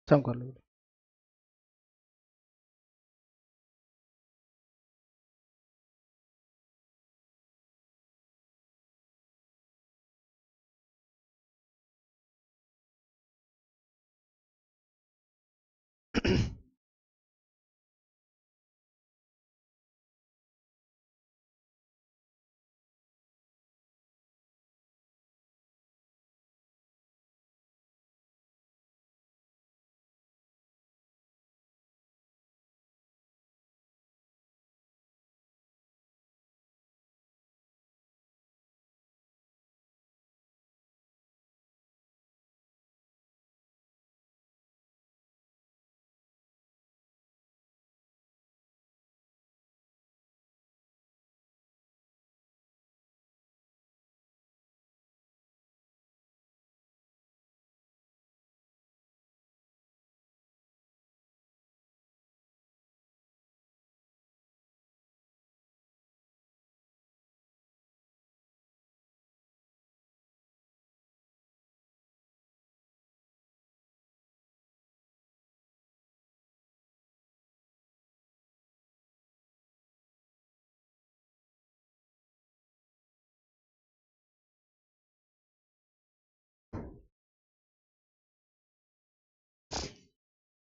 सम कर लो।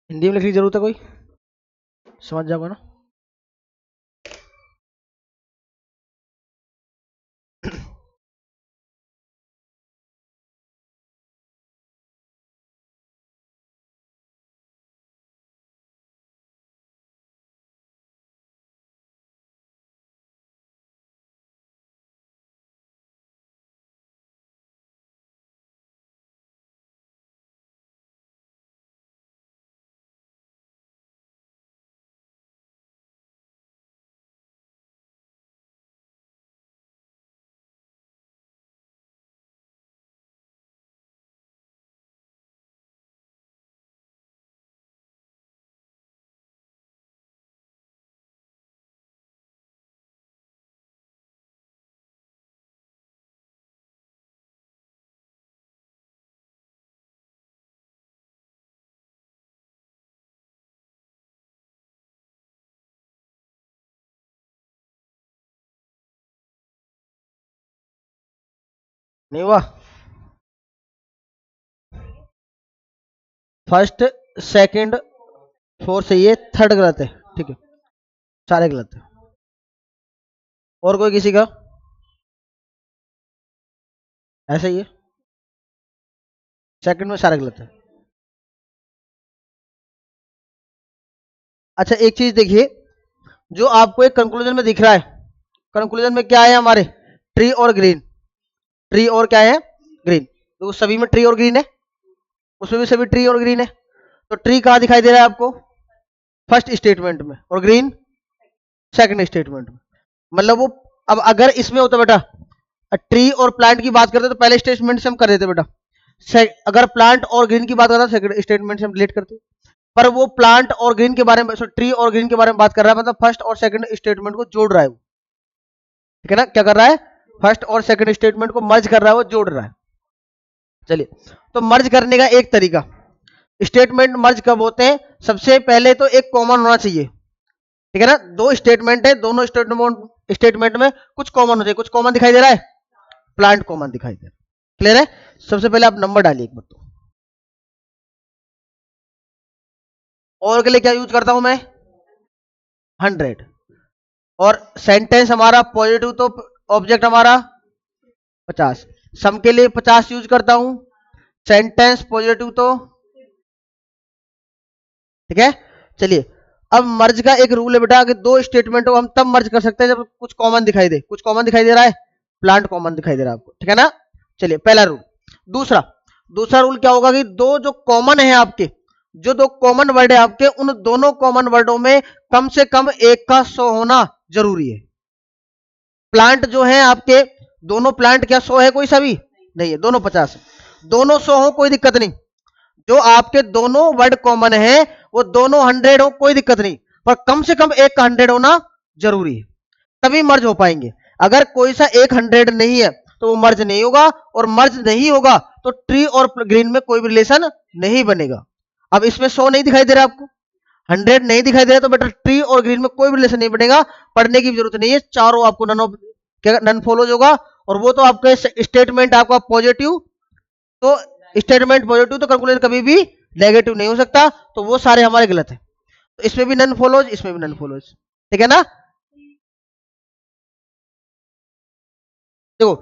हिंदी में लिखने की जरूरत है कोई? समझ जाओगे ना? नहीं हुआ? फर्स्ट, सेकंड, फोर्थ सही है, थर्ड गलत है। ठीक है, सारे गलत है। और कोई किसी का? ऐसा ही है, सेकंड में सारे गलत है। अच्छा एक चीज देखिए, जो आपको एक कंक्लूजन में दिख रहा है, कंक्लूजन में क्या है हमारे? ट्री और ग्रीन। ट्री और क्या है? ग्रीन। तो सभी में ट्री और ग्रीन है, उसमें भी सभी ट्री और ग्रीन है। तो ट्री कहाँ दिखाई दे रहा है आपको? फर्स्ट स्टेटमेंट में, और ग्रीन सेकंड स्टेटमेंट में। मतलब वो, अब अगर इसमें होता बेटा, ट्री और प्लांट की बात करते तो पहले स्टेटमेंट से हम कर देते बेटा, अगर प्लांट और ग्रीन की बात करता सेकंड स्टेटमेंट से हम डिलीट करते। पर वो प्लांट और ग्रीन के बारे में, ट्री और ग्रीन के बारे में बात कर रहा है, मतलब फर्स्ट और सेकंड स्टेटमेंट को जोड़ रहा है वो। ठीक है ना? क्या कर रहा है? फर्स्ट और सेकंड स्टेटमेंट को मर्ज कर रहा है, वो जोड़ रहा है। चलिए, तो मर्ज करने का एक तरीका, स्टेटमेंट मर्ज कब होते हैं? सबसे पहले तो एक कॉमन होना चाहिए। ठीक है ना? दो स्टेटमेंट है, दोनों स्टेटमेंट में कुछ कॉमन हो जाए। कुछ कॉमन दिखाई दे रहा है? प्लांट कॉमन दिखाई दे रहा है। क्लियर है? सबसे पहले आप नंबर डालिए एक बार तो। और के लिए क्या यूज करता हूं मैं? 100। और सेंटेंस हमारा पॉजिटिव तो ऑब्जेक्ट हमारा 50। सम के लिए 50 यूज करता हूं, सेंटेंस पॉजिटिव तो। ठीक है? चलिए, अब मर्ज का एक रूल है बेटा कि दो स्टेटमेंट को हम तब मर्ज कर सकते हैं जब कुछ कॉमन दिखाई दे। कुछ कॉमन दिखाई दे रहा है? प्लांट कॉमन दिखाई दे रहा है आपको। ठीक है ना? चलिए, पहला रूल। दूसरा, दूसरा रूल क्या होगा कि दो जो कॉमन है आपके, जो दो कॉमन वर्ड है आपके, उन दोनों कॉमन वर्डों में कम से कम एक का 100 होना जरूरी है। प्लांट जो है आपके, दोनों प्लांट क्या 100 है कोई सा भी? नहीं है, दोनों 50। दोनों 100 हो कोई दिक्कत नहीं। जो आपके दोनों वर्ड कॉमन है वो दोनों 100 हो कोई दिक्कत नहीं, पर कम से कम एक का 100 होना जरूरी है, तभी मर्ज हो पाएंगे। अगर कोई सा एक 100 नहीं है तो वो मर्ज नहीं होगा, और मर्ज नहीं होगा तो ट्री और ग्रीन में कोई भी रिलेशन नहीं बनेगा। अब इसमें 100 नहीं दिखाई दे रहा आपको, 100 नहीं दिखाई दे रहा, तो बेटा ट्री और ग्रीन में कोई भी रिलेशन नहीं बनेगा, पढ़ने की जरूरत नहीं है, चारों आपको नन फॉलोज होगा। और वो तो आपके स्टेटमेंट आपका पॉजिटिव, तो स्टेटमेंट पॉजिटिव तो कंक्लूजन कभी भी नेगेटिव नहीं हो सकता, तो वो सारे हमारे गलत है। तो इसमें भी नन फॉलोज, इसमें भी नन फॉलोज, ठीक है ना। देखो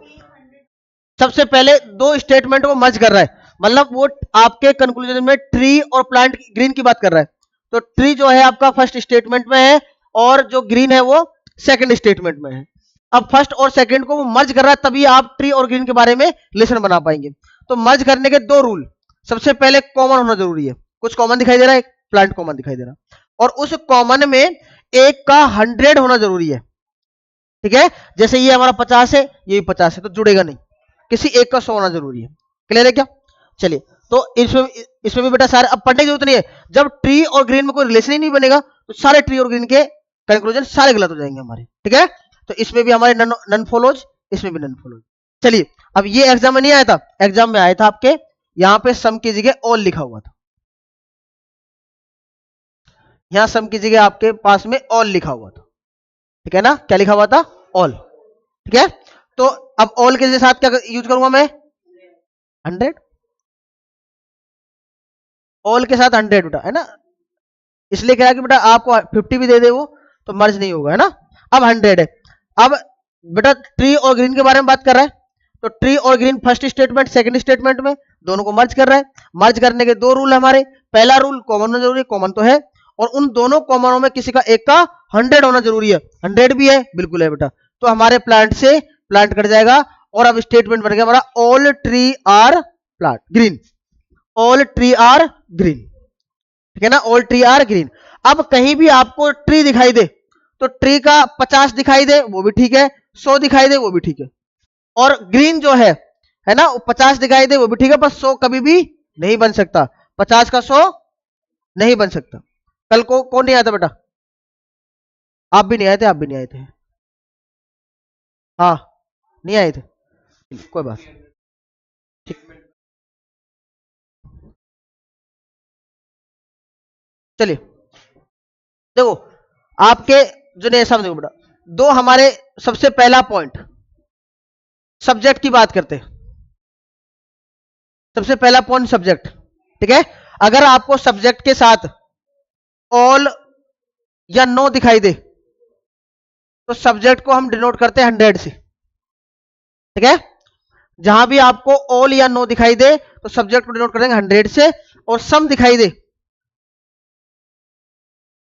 सबसे पहले दो स्टेटमेंट को मर्ज कर रहा है, मतलब वो आपके कंक्लूजन में ट्री और प्लांट ग्रीन की बात कर रहा है, तो ट्री जो है आपका फर्स्ट स्टेटमेंट में है और जो ग्रीन है वो सेकंड स्टेटमेंट में है। अब फर्स्ट और सेकंड को वो मर्ज कर रहा है, तभी आप ट्री और ग्रीन के बारे में रिलेशन बना पाएंगे। तो मर्ज करने के दो रूल, सबसे पहले कॉमन होना जरूरी है, कुछ कॉमन दिखाई दे रहा है, प्लांट कॉमन दिखाई दे रहा है, और उस कॉमन में एक का 100 होना जरूरी है, ठीक है। जैसे ये हमारा 50 है, ये भी 50 है, तो जुड़ेगा नहीं, किसी एक का 100 होना जरूरी है। क्लियर है क्या? चलिए, तो इसमें भी बेटा सारे अब पढ़ने की जरूरत नहीं है, जब ट्री और ग्रीन में कोई रिलेशन ही नहीं बनेगा तो सारे ट्री और ग्रीन के कंक्लूजन सारे गलत हो जाएंगे हमारे, ठीक है। तो इसमें भी हमारे नन फॉलोज, इसमें भी नन फॉलोज। चलिए, अब ये एग्जाम में नहीं आया था, एग्जाम में आया था आपके यहां पे सम की जगह ऑल लिखा हुआ था, यहां सम की जगह आपके पास में ऑल लिखा हुआ था, ठीक है ना। क्या लिखा हुआ था? ऑल, ठीक है। तो अब ऑल के साथ क्या यूज करूंगा मैं? 100, ऑल के साथ 100 बेटा, है ना। इसलिए कह रहा कि बेटा आपको 50 भी दे दे वो तो मर्ज नहीं होगा, है ना। अब 100 है। अब बेटा ट्री और ग्रीन के बारे में बात कर रहा है, तो ट्री और green first statement second statement में दोनों को मर्ज कर रहा है। मर्ज करने के दो रूल है हमारे, पहला रूल कॉमन होना जरूरी है, कॉमन तो है, और उन दोनों कॉमनों में किसी का एक का 100 होना जरूरी है। 100 भी है, बिल्कुल है बेटा, तो हमारे प्लांट से प्लांट कट जाएगा, और अब स्टेटमेंट बन गया हमारा all tree are plant green, all tree are green, ठीक है ना, ऑल ट्री आर ग्रीन। अब कहीं भी आपको ट्री दिखाई दे, तो ट्री का 50 दिखाई दे वो भी ठीक है, 100 दिखाई दे वो भी ठीक है, और ग्रीन जो है ना, 50 दिखाई दे वो भी ठीक है, पर 100 कभी भी नहीं बन सकता, 50 का 100 नहीं बन सकता। कल को कौन नहीं आया था बेटा? आप भी नहीं आए थे, आप भी नहीं आए थे, हाँ नहीं आए थे, कोई बात ठीक। चलिए देखो, आपके जो नहीं समझो बेटा, दो हमारे सबसे पहला पॉइंट सब्जेक्ट की बात करते हैं, सबसे पहला पॉइंट सब्जेक्ट, ठीक है। अगर आपको सब्जेक्ट के साथ ऑल या नो दिखाई दे, तो सब्जेक्ट को हम डिनोट करते हैं 100 से, ठीक है। जहां भी आपको ऑल या नो दिखाई दे तो सब्जेक्ट को डिनोट करेंगे 100 से, और सम दिखाई दे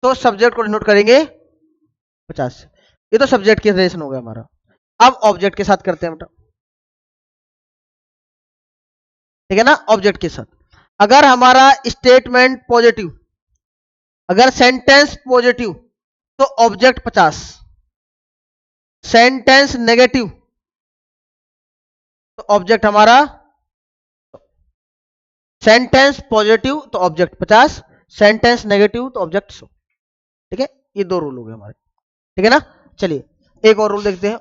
तो सब्जेक्ट को डिनोट करेंगे 50 से। ये तो सब्जेक्ट की रिलेशन हो गया हमारा। अब ऑब्जेक्ट के साथ करते हैं बेटा, ठीक है ना। ऑब्जेक्ट के साथ अगर हमारा स्टेटमेंट पॉजिटिव, अगर सेंटेंस पॉजिटिव तो ऑब्जेक्ट 50, सेंटेंस नेगेटिव तो ऑब्जेक्ट हमारा, सेंटेंस पॉजिटिव तो ऑब्जेक्ट 50, सेंटेंस नेगेटिव तो ऑब्जेक्ट 100, ठीक है। ये दो रूल हो गए हमारे, ठीक है ना। चलिए एक और रूल देखते हैं,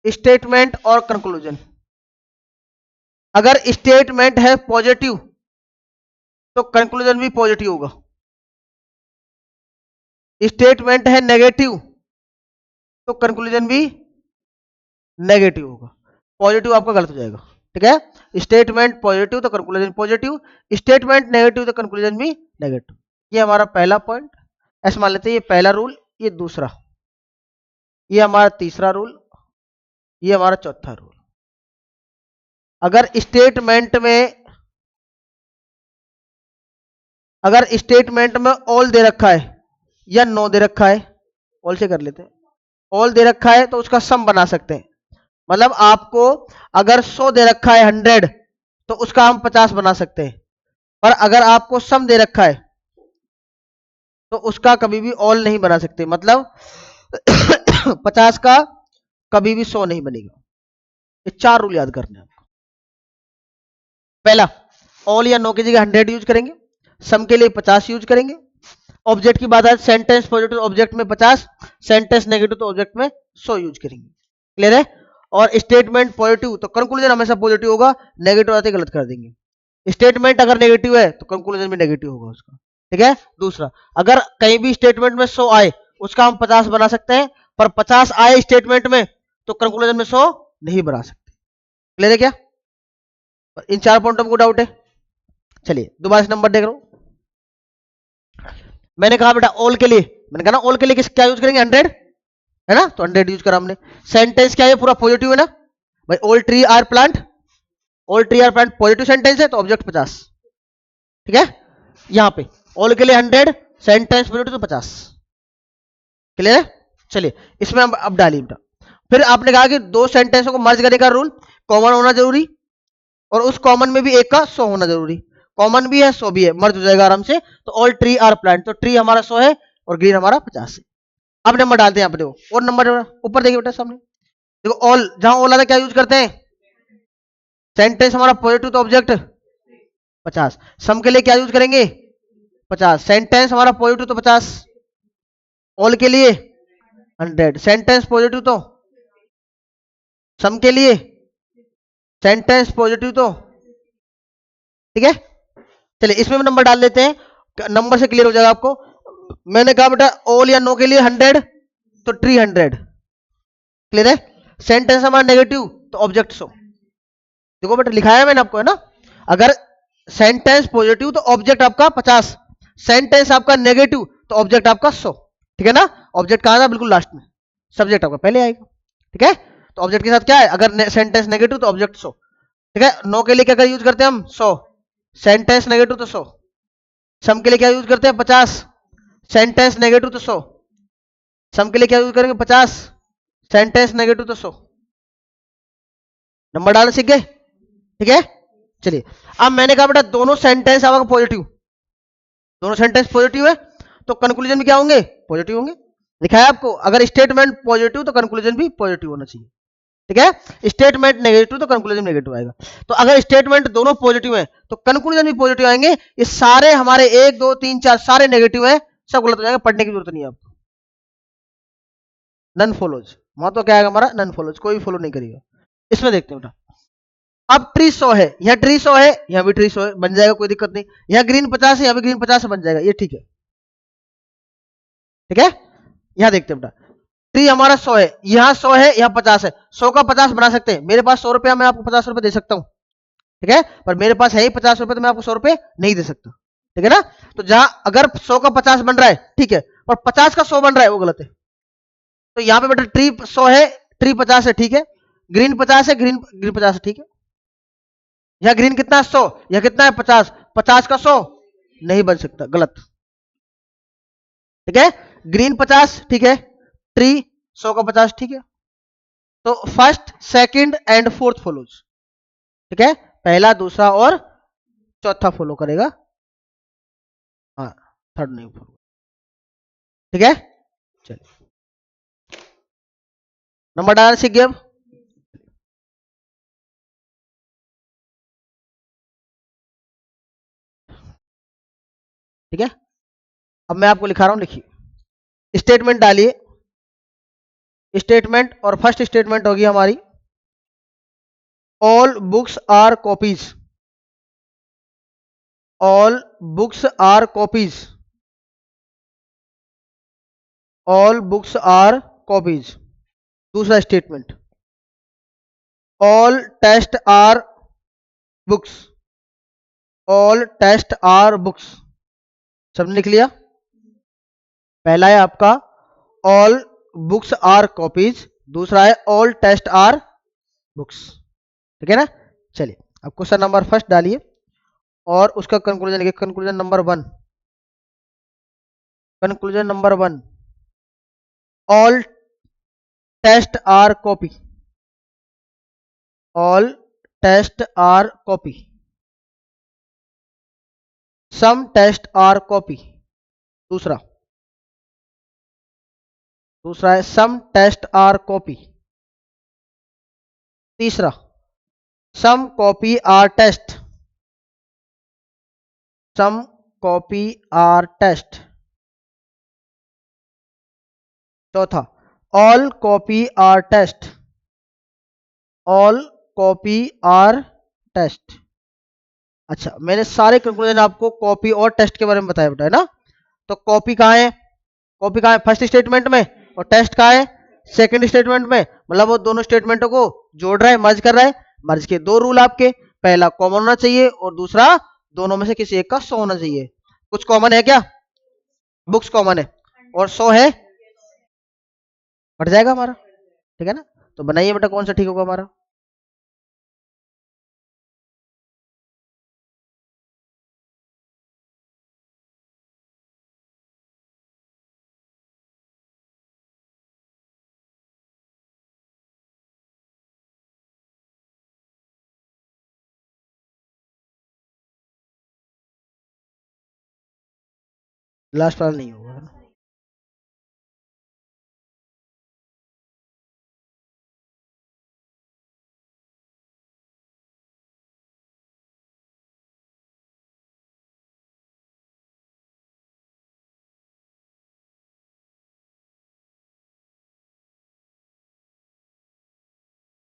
स्टेटमेंट और कंक्लूजन। अगर स्टेटमेंट है पॉजिटिव तो कंक्लूजन भी पॉजिटिव होगा, स्टेटमेंट है नेगेटिव तो कंक्लूजन भी नेगेटिव होगा, पॉजिटिव आपका गलत हो जाएगा, ठीक है। स्टेटमेंट पॉजिटिव तो कंक्लूजन पॉजिटिव, स्टेटमेंट नेगेटिव तो कंक्लूजन भी नेगेटिव। ये हमारा पहला पॉइंट, ऐसे मान लेते हैं ये पहला रूल, ये दूसरा, ये हमारा तीसरा रूल, ये हमारा चौथा रूल। अगर स्टेटमेंट में, अगर स्टेटमेंट में ऑल दे रखा है या नो दे रखा है, ऑल से कर लेते हैं, ऑल दे रखा है तो उसका सम बना सकते हैं, मतलब आपको अगर 100 दे रखा है 100 तो उसका हम 50 बना सकते हैं, पर अगर आपको सम दे रखा है तो उसका कभी भी ऑल नहीं बना सकते, मतलब 50 का कभी भी 100 नहीं बनेगा। ये चार रूल याद करने हैं आपको। पहला, ऑल या नो की जगह 100 यूज करेंगे, सम के लिए 50 यूज करेंगे, ऑब्जेक्ट की बात है सेंटेंस पॉजिटिव ऑब्जेक्ट में 50, सेंटेंस नेगेटिव तो ऑब्जेक्ट में 100 यूज करेंगे, क्लियर है। और स्टेटमेंट पॉजिटिव तो कंक्लूजन हमेशा पॉजिटिव होगा, नेगेटिव आते गलत कर देंगे, स्टेटमेंट अगर नेगेटिव है तो कंक्लूजन भी नेगेटिव होगा उसका, ठीक है। दूसरा, अगर कहीं भी स्टेटमेंट में 100 आए उसका हम 50 बना सकते हैं, पर 50 आए स्टेटमेंट में तो कंक्लूजन में 100 नहीं बना सकते। क्लियर है क्या? इन 4 पॉइंटों में कोई डाउट है? चलिए दोबारा से नंबर देख रहा हूं। मैंने कहा बेटा ऑल के लिए, मैंने कहा ना ऑल के लिए क्या यूज करेंगे? 100 है ना, तो 100 यूज करा हमने। सेंटेंस क्या है? पूरा पॉजिटिव है ना भाई, all tree are plant, all tree are plant positive sentence है तो ऑब्जेक्ट 50, ठीक है। यहां पे ऑल के लिए 100, सेंटेंस पॉजिटिव तो 50। क्लियर है? चलिए इसमें अब डालिए बेटा। फिर आपने कहा कि दो सेंटेंसों को मर्ज करने का रूल, कॉमन होना जरूरी और उस कॉमन में भी एक का 100 होना जरूरी। कॉमन भी है 100 भी है, मर्ज हो जाएगा आराम से। तो ऑल ट्री आर प्लांट, तो ट्री हमारा 100 है और ग्रीन हमारा 50 है। अब नंबर डालते हैं यहाँ पे, देखो और नंबर ऊपर देखिए बेटा सामने, देखो ऑल, जहां ऑल आता क्या यूज करते हैं? सेंटेंस हमारा पॉजिटिव तो ऑब्जेक्ट 50। सम के लिए क्या यूज करेंगे? 50। सेंटेंस हमारा पॉजिटिव तो 50, ऑल के लिए 100। सेंटेंस पॉजिटिव तो, सम के लिए सेंटेंस पॉजिटिव तो, ठीक है। चलिए इसमें नंबर डाल देते हैं, नंबर से क्लियर हो जाएगा आपको। मैंने कहा बेटा ऑल या नो के लिए 100 तो ट्री 100। क्लियर है? सेंटेंस हमारा नेगेटिव तो ऑब्जेक्ट 100। देखो बेटा लिखा है मैंने आपको, है ना। अगर सेंटेंस पॉजिटिव तो ऑब्जेक्ट आपका 50, सेंटेंस आपका नेगेटिव तो ऑब्जेक्ट आपका 100, ठीक है ना। ऑब्जेक्ट कहां था? बिल्कुल लास्ट में, सब्जेक्ट आपका पहले आएगा, ठीक है। तो ऑब्जेक्ट के साथ क्या है? अगर सेंटेंस नेगेटिव तो ऑब्जेक्ट 100, ठीक है। नो के लिए क्या यूज करते हैं हम? 100। सेंटेंस नेगेटिव तो 100। सम के लिए क्या यूज करते हैं? 50। सेंटेंस नेगेटिव तो 100। सम के लिए क्या यूज करेंगे? 50। सेंटेंस नेगेटिव तो 100। नंबर डालना सीख गए, ठीक है। चलिए अब मैंने कहा बेटा दोनों सेंटेंस आपका पॉजिटिव, दोनों सेंटेंस पॉजिटिव है तो कंक्लूजन भी क्या होंगे? पॉजिटिव होंगे। लिखा है आपको, अगर स्टेटमेंट पॉजिटिव तो कंक्लूजन भी पॉजिटिव होना चाहिए, ठीक है। स्टेटमेंट नेगेटिव तो कंक्लूजन नेगेटिव आएगा। तो अगर स्टेटमेंट दोनों पॉजिटिव है तो कंक्लूजन भी पॉजिटिव आएंगे। ये सारे हमारे 1 2 3 4 सारे नेगेटिव है, सब गलत हो जाएगा, पढ़ने की जरूरत नहीं है आपको। नन फॉलोज, वहां तो क्या आएगा हमारा? नन फॉलोज, कोई भी फॉलो नहीं करेगा। इसमें देखते हैं बेटा, अब ट्री 100 है, यहाँ ट्री 100 है, यहाँ भी ट्री 100 है, बन जाएगा, कोई दिक्कत नहीं। यहाँ ग्रीन 50 है, यहाँ भी ग्रीन 50 से बन जाएगा, ये ठीक है, ठीक है। यहाँ देखते हैं बेटा, ट्री हमारा 100 है, यहाँ 100 है, यहाँ 50 है, 100 का 50 बना सकते हैं। मेरे पास 100 रुपया, मैं आपको 50 रुपए दे सकता हूँ, ठीक है। पर मेरे पास है ही 50 रुपए, तो मैं आपको 100 रुपए नहीं दे सकता, ठीक है ना। तो जहां अगर 100 का 50 बन रहा है, ठीक है, और 50 का 100 बन रहा है, वो गलत है। तो यहाँ पे बेटा ट्री 100 है, ट्री 50 है, ठीक है। ग्रीन 50 है, ग्रीन ग्रीन 50 है, ठीक है। यहाँ ग्रीन कितना है? 100। यह कितना है? 50। 50 का 100 नहीं बन सकता, गलत, ठीक है। ग्रीन 50, ठीक है, ट्री 100 का 50, ठीक है। तो first second and fourth follows, ठीक है। पहला दूसरा और चौथा फॉलो करेगा, हाँ थर्ड नहीं फॉलो, ठीक है। चलिए नंबर डालना सीख गए अब। ठीक है, अब मैं आपको लिखा रहा हूं, लिखिए। स्टेटमेंट डालिए, स्टेटमेंट, और फर्स्ट स्टेटमेंट होगी हमारी all books are copies, all books are copies, all books are copies. दूसरा statement all test are books, all test are books. सब लिख लिया। पहला है आपका ऑल बुक्स आर कॉपीज, दूसरा है ऑल टेस्ट आर बुक्स, ठीक है ना। चलिए अब क्वेश्चन नंबर फर्स्ट डालिए और उसका कंक्लूजन लिखिए। Conclusion number 1, conclusion number 1, all test are copy, all test are copy, some test are copy. दूसरा, दूसरा है सम टेस्ट आर कॉपी। तीसरा, some copy are test, some copy are test. चौथा, all copy are test, all copy are test. अच्छा, मैंने सारे conclusion आपको copy और टेस्ट के बारे में बताया बेटा, है ना। तो कॉपी कहाँ है, कॉपी कहाँ है, फर्स्ट स्टेटमेंट में, और टेस्ट कहाँ है, सेकंड स्टेटमेंट में। मतलब वो दोनों स्टेटमेंटों को जोड़ रहा है, मर्ज कर रहा है। मर्ज के दो रूल आपके, पहला कॉमन होना चाहिए और दूसरा दोनों में से किसी एक का 100 होना चाहिए। कुछ कॉमन है क्या, बुक्स कॉमन है और 100 है, बढ़ जाएगा हमारा, ठीक है ना। तो बनाइए बेटा कौन सा ठीक होगा हमारा। लास्ट वाला नहीं होगा, है ना।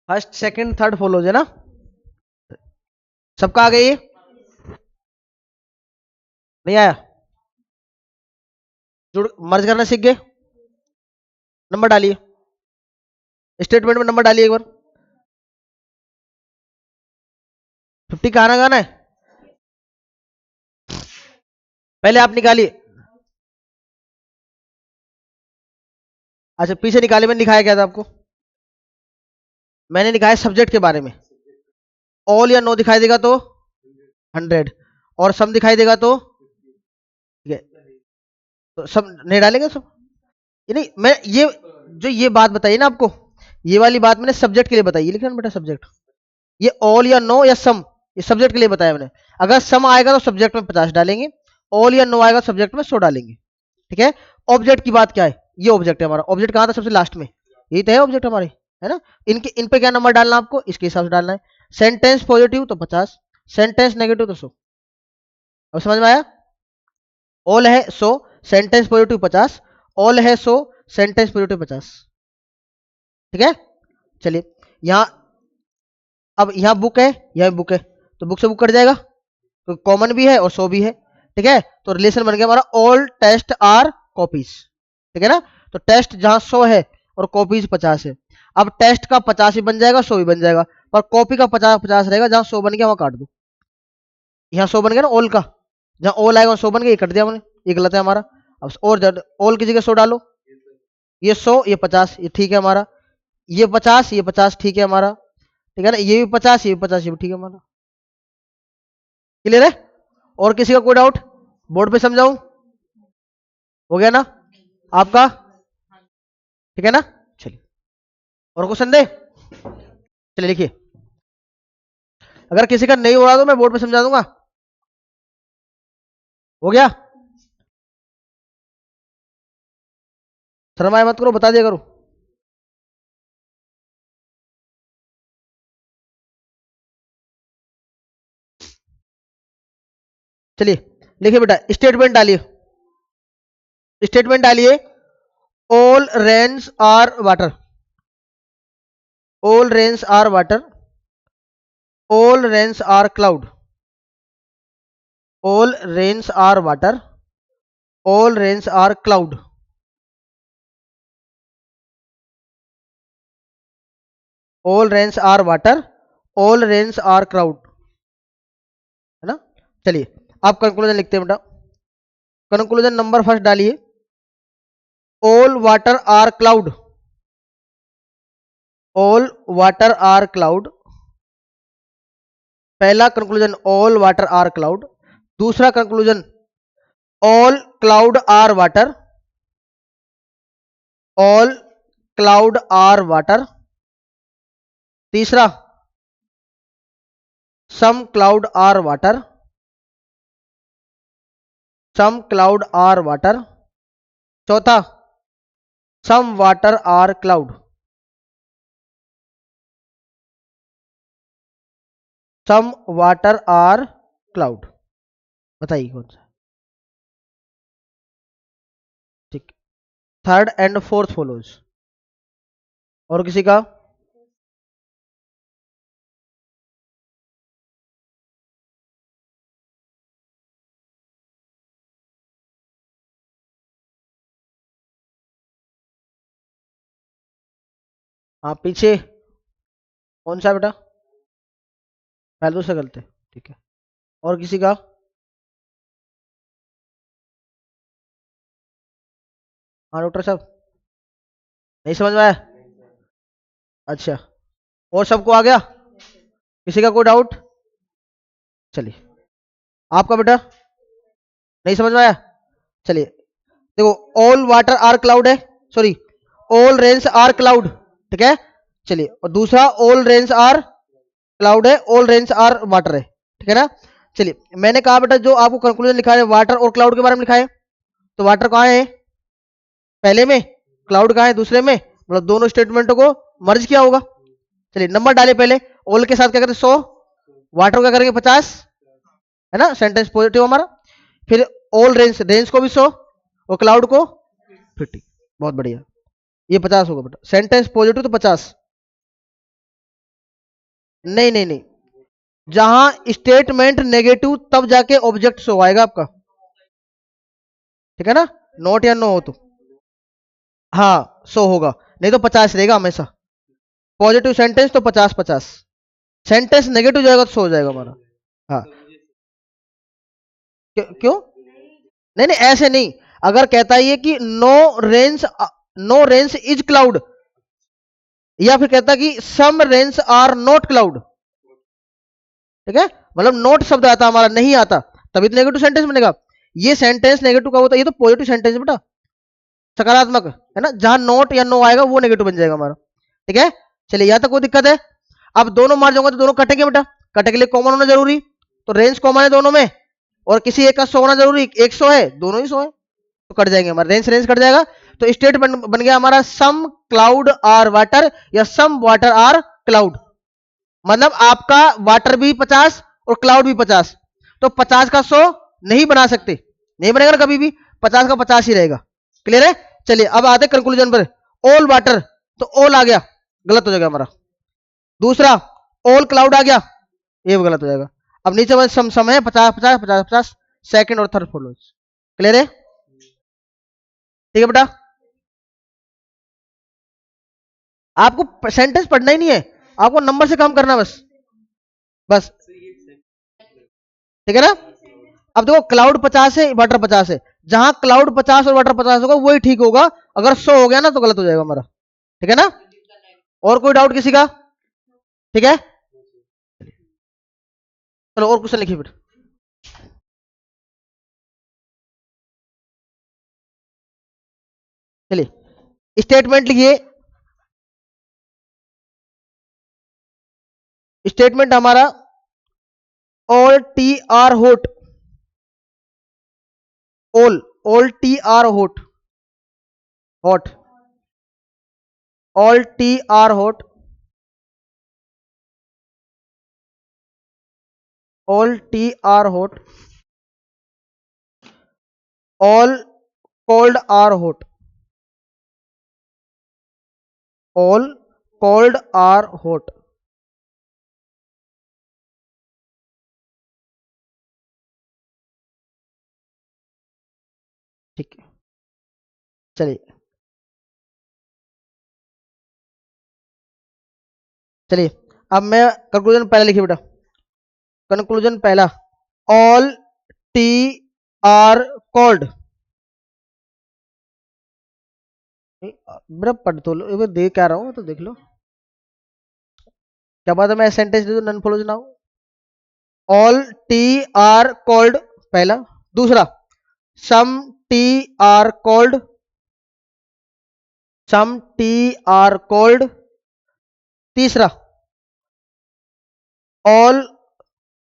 फर्स्ट सेकंड थर्ड फॉलोज है ना, सबका आ गई ये, नहीं आया, जुड़ मर्ज करना सीख गए। नंबर डालिए, स्टेटमेंट में नंबर डालिए एक बार। 50 कहाँ गाना है, पहले आप निकालिए। अच्छा पीछे निकाले, मैंने दिखाया क्या था आपको, मैंने दिखाया सब्जेक्ट के बारे में। ऑल या नो दिखाई देगा तो 100, और सम दिखाई देगा तो ठीक है, तो सब नहीं डालेंगे सब। ये नहीं, मैं ये जो ये बात बताई ना आपको, ये वाली बात मैंने सब्जेक्ट के लिए बताई, लिख लेना बेटा सब्जेक्ट। ये ऑल या नो या सम, ये सब्जेक्ट के लिए बताया मैंने। अगर सम आएगा तो सब्जेक्ट में 50 डालेंगे, ऑल या नो आएगा सब्जेक्ट में 100 डालेंगे, ठीक है। ऑब्जेक्ट की बात क्या है, ये ऑब्जेक्ट है हमारा, ऑब्जेक्ट कहाँ था सबसे लास्ट में, यही तो है ऑब्जेक्ट हमारे, है ना। इनके इन पे क्या नंबर डालना आपको, इसके हिसाब से डालना है। सेंटेंस पॉजिटिव तो 50, सेंटेंस नेगेटिव तो 100। अब समझ में आया, ऑल है 100, सेंटेंस पॉजिटिव 50, ऑल है 100, सेंटेंस पॉजिटिव 50, ठीक है। चलिए यहाँ, अब यहाँ बुक है, यहाँ बुक है, तो बुक से बुक कट जाएगा, तो कॉमन भी है और 100 भी है, ठीक है। तो रिलेशन बन गया हमारा ऑल टेस्ट आर कॉपीज, ठीक है ना। तो टेस्ट जहां 100 है और कॉपीज 50 है, अब टेस्ट का 50 ही बन जाएगा, 100 भी बन जाएगा, पर कॉपी का 50 50 रहेगा, जहां 100 बन गया वहां काट दो। यहाँ 100 बन गया ना ऑल का, जहां ऑल आएगा 100 बन गया, ये कट दिया हमने, ये गलत है हमारा। अब और ऑल की जगह 100 डालो, ये 100 ये 50, ये ठीक है हमारा, ये 50 ये 50 ठीक है हमारा, ठीक है ना, ये भी 50 ये भी 50 ये भी ठीक है हमारा। क्लियर है, और किसी का कोई डाउट, बोर्ड पे समझाऊं, हो गया ना आपका, ठीक है ना। चलिए और क्वेश्चन दे, चलिए लिखिए, अगर किसी का नहीं हो रहा तो मैं बोर्ड पे समझा दूंगा। हो गया, शर्माए मत करो, बता दिया करो। चलिए लिखिए बेटा, स्टेटमेंट डालिए, स्टेटमेंट डालिए, all rains are water, all rains are water, all rains are cloud, all rains are water, all rains are cloud, all rains are water, all rains are cloud, है ना। चलिए आप कंक्लूजन लिखते हैं बेटा, conclusion number first डालिए, all water are cloud, all water are cloud, पहला conclusion all water are cloud, दूसरा conclusion all cloud are water, all cloud are water, तीसरा सम cloud are water, some cloud are water, चौथा some water are cloud, some water are cloud, बताइए कौन सा, ठीक। Third and fourth follows, और किसी का, हाँ पीछे कौन सा बेटा? पहले दूसरा गलत है, ठीक है। और किसी का? हाँ डॉक्टर साहब, नहीं समझ में आया? अच्छा, और सबको आ गया? किसी का कोई डाउट? चलिए, आपका बेटा नहीं समझ में आया? चलिए, देखो, ऑल वाटर आर क्लाउड है, sorry, all rains are cloud, ठीक है। चलिए, और दूसरा ऑल रेन्स आर क्लाउड है, ऑल रेन्स आर वाटर है, ठीक है ना। चलिए, मैंने कहा बेटा जो आपको कंक्लूजन लिखा है वाटर और क्लाउड के बारे में लिखा है, तो वाटर कहाँ है पहले में, क्लाउड कहाँ है दूसरे में, मतलब दोनों स्टेटमेंटों को मर्ज किया होगा। चलिए, नंबर डाले पहले, ऑल के साथ क्या करें 100, वाटर को क्या करेंगे 50, है ना, सेंटेंस पॉजिटिव हमारा। फिर ऑल रेंज, रेंज को भी 100 और क्लाउड को 50, बहुत बढ़िया, ये 50 होगा बेटा, सेंटेंस पॉजिटिव तो 50। नहीं नहीं नहीं, जहां स्टेटमेंट नेगेटिव तब जाके ऑब्जेक्ट शो आएगा आपका, ठीक है ना, नोट या नो हो तो हाँ 100 होगा, नहीं तो 50 रहेगा हमेशा। पॉजिटिव सेंटेंस तो 50 50, सेंटेंस नेगेटिव जाएगा तो 100 हो जाएगा हमारा। हाँ, क्यों? नहीं नहीं ऐसे नहीं, अगर कहता है ये कि rains no rains is cloud, या फिर कहता कि some rains are not cloud, ठीक है, मतलब नोट शब्द आता हमारा नहीं आता, तभी तो नेगेटिव सेंटेंस बनेगा। ये सेंटेंस नेगेटिव का होता है, ये तो पॉजिटिव सेंटेंस बेटा, सकारात्मक है ना, जहां नोट या नो आएगा वो नेगेटिव बन जाएगा हमारा, ठीक है। चलिए, यहां तक कोई दिक्कत है? अब दोनों मार जाऊंगा तो दोनों कटेंगे बेटा, कटे के लिए कॉमन होना जरूरी, तो रेंज कॉमन है दोनों में, और किसी एक का 100 होना जरूरी, एक 100 है, दोनों ही 100 है, तो कट जाएंगे हमारा, रेंज रेंज कट जाएगा। तो स्टेट बन गया हमारा सम क्लाउड आर वाटर, या सम वाटर आर क्लाउड, मतलब आपका वाटर भी 50 और क्लाउड भी 50, तो 50 का 100 नहीं बना सकते, नहीं बनेगा ना कभी भी, 50 का 50 ही रहेगा, क्लियर है। चलिए, अब आते कंक्लूजन पर, ऑल वाटर, तो ऑल आ गया, गलत हो जाएगा हमारा। दूसरा, ऑल क्लाउड आ गया, ये भी गलत हो जाएगा। अब नीचे में सम है 50 50 50 50, सेकंड और थर्ड फॉलो, क्लियर है, ठीक है बेटा। आपको सेंटेंस पढ़ना ही नहीं है, आपको नंबर से काम करना बस, बस, ठीक है ना। अब देखो, क्लाउड 50 है, वाटर 50 है, जहां क्लाउड 50 और वाटर 50 होगा वही ठीक होगा, अगर 100 हो गया ना तो गलत हो जाएगा हमारा, ठीक है ना। और कोई डाउट किसी का? ठीक है, चलो और क्वेश्चन लिखिए फिर। चलिए, स्टेटमेंट लिखिए, स्टेटमेंट हमारा all tea are hot, all, all tea are hot, hot, all tea are hot, all tea are hot, all cold are hot, all cold are hot, ठीक है। चलिए, चलिए, अब मैं कंक्लूजन पहला लिखिए बेटा, कंक्लूजन पहला, ऑल टी आर कोल्ड, बेटा पढ़ तो लो, एक बार देख क्या रहा हूँ तो देख लो, क्या बात है, मैं सेंटेंस दे दूं नन फॉलो ना हो, ऑल टी आर कोल्ड पहला, दूसरा some T R cold, some T R cold, तीसरा all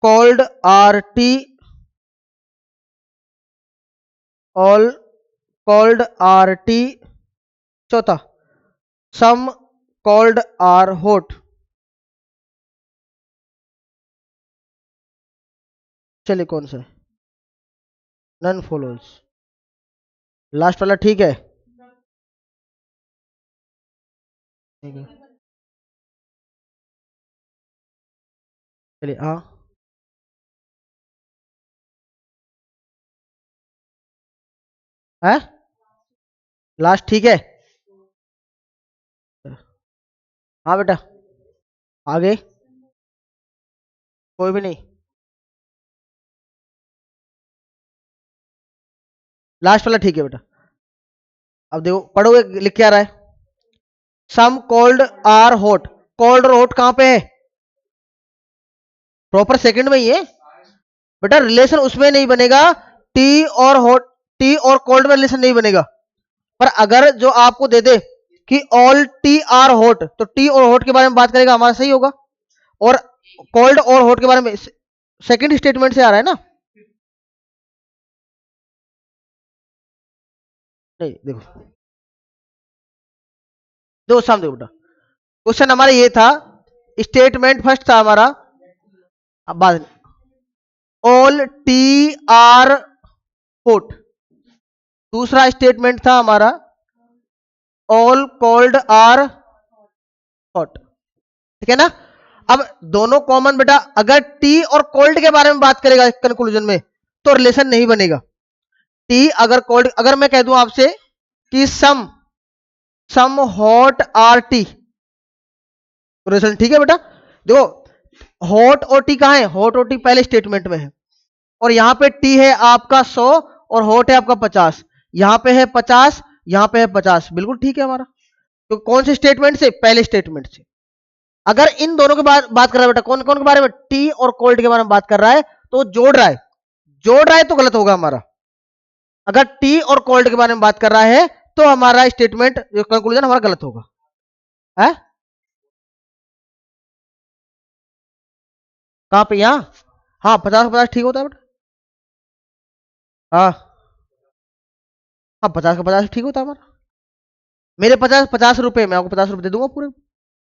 cold R T, all cold R T, चौथा सम कोल्ड आर हॉट। चलिए, कौन सा है? नन फॉलोज, लास्ट वाला ठीक है, ठीक है। चलिए, हाँ, है लास्ट ठीक है। हाँ बेटा, आगे कोई भी नहीं, लास्ट वाला ठीक है बेटा। अब देखो पढ़ोगे, लिख के आ रहा है, some cold are hot. Cold और हॉट कहां पे है? प्रॉपर सेकंड में ही है बेटा, रिलेशन उसमें नहीं बनेगा। टी और हॉट, टी और कोल्ड में रिलेशन नहीं बनेगा। पर अगर जो आपको दे दे कि ऑल टी आर हॉट, तो टी और हॉट के बारे में बात करेगा, हमारा सही होगा। और कोल्ड और हॉट के बारे में सेकंड स्टेटमेंट से आ रहा है ना। नहीं देखो, दो सामने बेटा, क्वेश्चन हमारा ये था, स्टेटमेंट फर्स्ट था हमारा, अब बाद ऑल टी आर हॉट। दूसरा स्टेटमेंट था हमारा, ऑल कोल्ड आर हॉट। ठीक है ना। अब दोनों कॉमन बेटा, अगर टी और कोल्ड के बारे में बात करेगा कंक्लूजन में, तो रिलेशन नहीं बनेगा। टी अगर कोल्ड, अगर मैं कह दूं आपसे कि सम सम हॉट आर टी, तो रिलेशन ठीक है बेटा। देखो हॉट और टी कहां है? हॉट और टी पहले स्टेटमेंट में है, और यहां पे टी है आपका 100 और हॉट है आपका 50। यहां पे है 50, यहां पे है 50, बिल्कुल ठीक है हमारा। तो कौन से स्टेटमेंट से? पहले स्टेटमेंट से। अगर इन दोनों के बात कर रहा है बेटा, कौन कौन के बारे में? टी और कोल्ड के बारे में बात कर रहा है, तो जोड़ रहा है, जोड़ रहा है तो गलत होगा हमारा। अगर टी और कोल्ड के बारे में बात कर रहा है, तो हमारा स्टेटमेंट, कंक्लूजन हमारा गलत होगा है। कहां पे? यहां। हाँ 50 का 50 ठीक होता है बेटा। हाँ हाँ, 50 का 50 ठीक होता है हमारा। मेरे 50 50 रुपए, मैं आपको 50 रुपए दे दूंगा पूरे।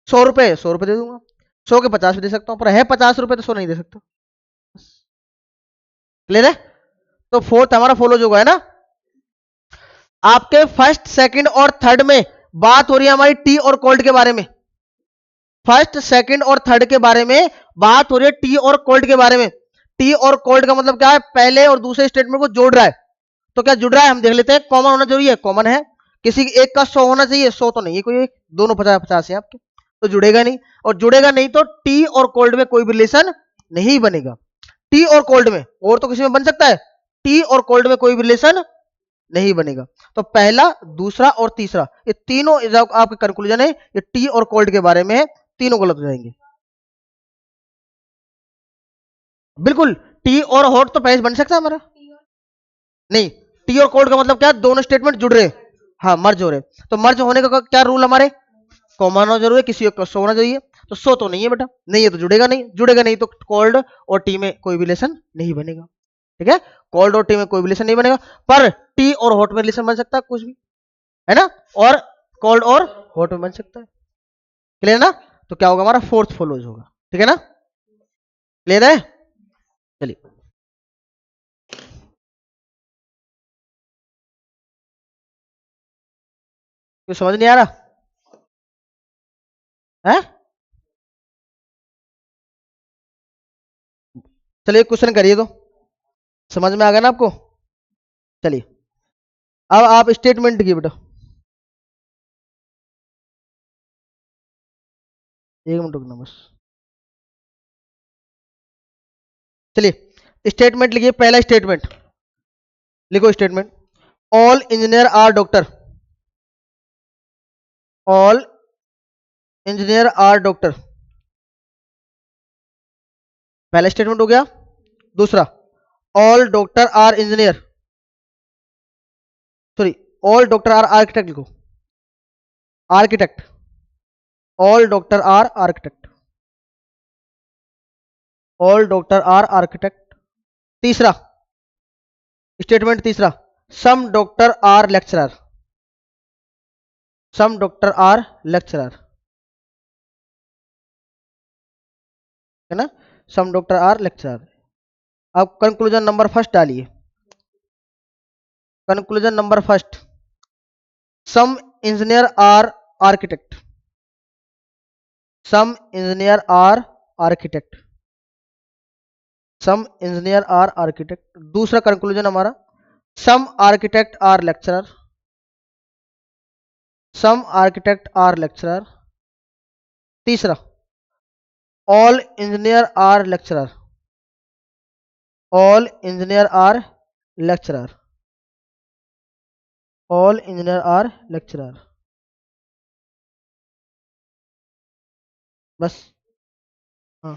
100 रुपए 100 रुपए दे दूंगा, 100 के 50 भी दे सकता हूँ, पर है 50 रुपए तो 100 नहीं दे सकता। क्लियर है। तो फोर्थ हमारा फॉलो जो है ना, आपके फर्स्ट सेकंड और थर्ड में बात हो रही है हमारी टी और कोल्ड के बारे में। फर्स्ट सेकंड और थर्ड के बारे में बात हो रही है, टी और कोल्ड के बारे में। टी और कोल्ड का मतलब क्या है? पहले और दूसरे स्टेटमेंट को जोड़ रहा है। तो क्या जुड़ रहा है? हम देख लेते हैं। कॉमन होना जरूरी है, कॉमन है। किसी एक का 100 होना चाहिए, 100 तो नहीं है कोई एक, दोनों 50 50 है आपके, तो जुड़ेगा नहीं। और जुड़ेगा नहीं तो टी और कोल्ड में कोई भी रिलेशन नहीं बनेगा। टी और कोल्ड में, और तो किसी में बन सकता है, टी और कोल्ड में कोई भी रिलेशन नहीं बनेगा। तो पहला, दूसरा और तीसरा, ये तीनों जो आपके कंक्लूजन है, ये टी और कोल्ड के बारे में है, तीनों गलत हो जाएंगे। बिल्कुल, टी और हॉट तो पहले बन सकता है हमारा। नहीं, टी और कोल्ड का मतलब क्या? दोनों स्टेटमेंट जुड़ रहे, हाँ मर्ज हो रहे। तो मर्ज होने का क्या रूल हमारे? कॉमन होना जरूरी है, किसी एक का 100 होना चाहिए। तो 100 तो नहीं है बेटा, नहीं है तो जुड़ेगा नहीं, जुड़ेगा नहीं तो कोल्ड और टी में कोई भी रिलेशन नहीं बनेगा। ठीक है, कोल्ड और टी में कोई भी रिलेशन नहीं बनेगा, पर टी और हॉट में रिलेशन बन सकता है कुछ भी, है ना। और कोल्ड और हॉट में बन सकता है। क्लियर ना। तो क्या होगा हमारा? फोर्थ फॉलोज होगा। ठीक है ना, क्लियर है। चलिए, कुछ समझ नहीं आ रहा है? चलिए क्वेश्चन करिए तो, समझ में आ गया ना आपको। चलिए, अब आप स्टेटमेंट की बेटा, एक मिनट रुकना बस। चलिए स्टेटमेंट लिखिए, पहला स्टेटमेंट लिखो, statement, all engineer are doctor. All engineer are doctor, पहला स्टेटमेंट हो गया। दूसरा, all doctor are engineer, sorry, all doctor are architect लिखो, architect, all doctor are architect, all doctor are architect. तीसरा स्टेटमेंट, तीसरा, some doctor are lecturer, some doctor are lecturer, है ना, some doctor are lecturer. अब conclusion number first डालिए, conclusion number first, some engineer are architect, some engineer are architect, some engineer are architect. दूसरा conclusion हमारा, some architect are lecturer, some architect are lecturer. तीसरा, all engineer are lecturer, all engineer are lecturer, all engineer are lecturer, बस। हाँ,